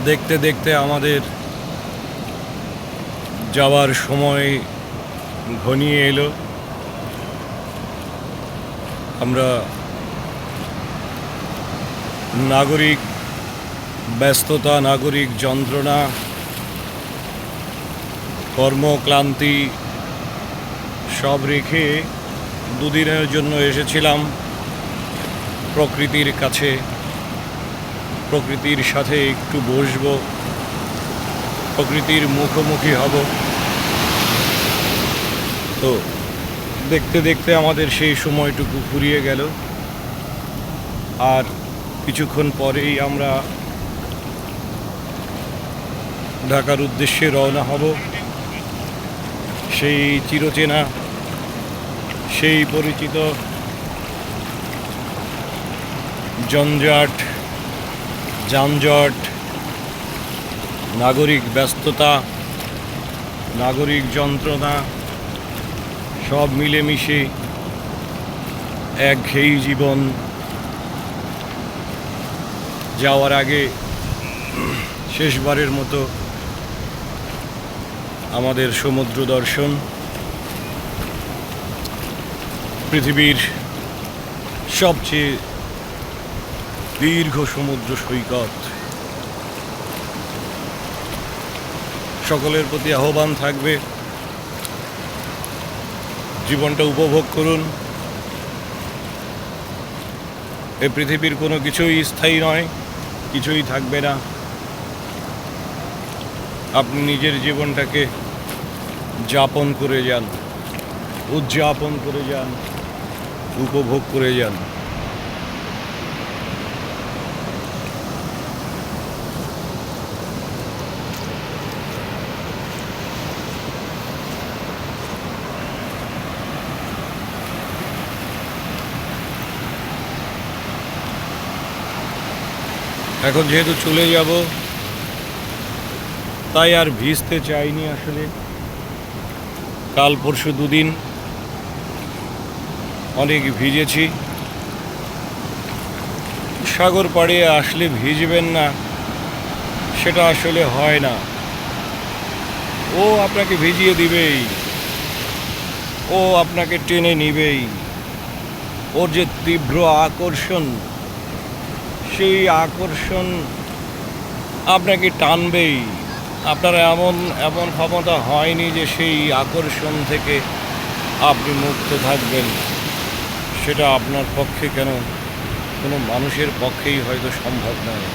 দেখতে দেখতে আমাদের যাওয়ার সময় ঘনিয়ে এলো। আমরা নাগরিক ব্যস্ততা, নাগরিক যন্ত্রণা, কর্মক্লান্তি সব রেখে দুদিনের জন্য এসেছিলাম প্রকৃতির কাছে। প্রকৃতির সাথে একটু বসবো, প্রকৃতির মুখোমুখি হব। তো দেখতে দেখতে আমাদের সেই সময়টুকু ফুরিয়ে গেল। আর কিছুক্ষণ পরেই আমরা ঢাকার উদ্দেশ্যে রওনা হব। সেই চিরচেনা, সেই পরিচিত যানজট, নাগরিক ব্যস্ততা, নাগরিক যন্ত্রণা সব মিলেমিশে একঘেয়েই জীবন। যাওয়ার আগে শেষবারের মতো আমাদের সমুদ্র দর্শন, পৃথিবীর সবচেয়ে দীর্ঘ সমুদ্র সৈকত। সকলের প্রতি আহ্বান থাকবে, জীবনটা উপভোগ করুন। এ পৃথিবীর কোনো কিছুই স্থায়ী নয়, কিছুই থাকবে না। আপনি নিজের জীবনটাকে যাপন করে যান, উদযাপন করে যান, উপভোগ করে যান। এখন যেহেতু চলে যাব, তাই আর ভিজতে চাইনি। আসলে কাল পরশু দুদিন অনেক ভিজেছি। সাগর পাড়ে আসলে ভিজবেন না, সেটা আসলে হয় না। ও আপনাকে ভিজিয়ে দিবেই, ও আপনাকে টেনে নিবেই। ওর যে তীব্র আকর্ষণ, সেই আকর্ষণ আপনাকে টানবেই। আপনার এমন ক্ষমতা হয়নি যে সেই আকর্ষণ থেকে আপনি মুক্ত থাকবেন। সেটা আপনার পক্ষে কেন, কোনো মানুষের পক্ষেই হয়তো সম্ভব নয়।